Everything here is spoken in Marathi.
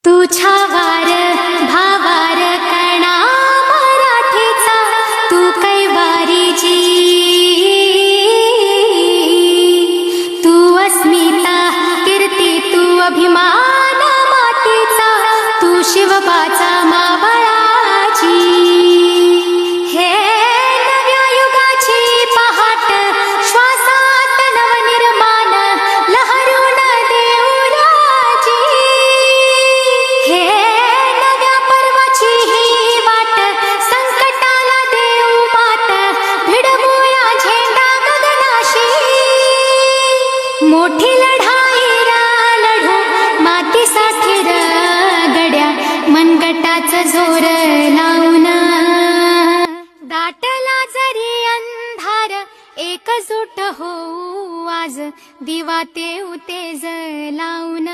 तुझ्या वार भावार कणा मराठीचा तू कैवारीची, तू अस्मिता कीर्ती तू अभिमान मातीचा, तू शिवबाचा मावळाची. हे नव्या युगाची पहाट श्वासात नवनिर्माण लहरून देऊ राजी. हे नव्या पर्वाची ही वाट संकटाला देऊ मात, भिडवूया झेंडा गगनाशी. मोठी लढाई लढू मातीसाठी गड्या, मनगटाचं जोर लावून. दाटला जरी अंधार एकजूट होऊ आज, दिवा तेऊ तेज लावून.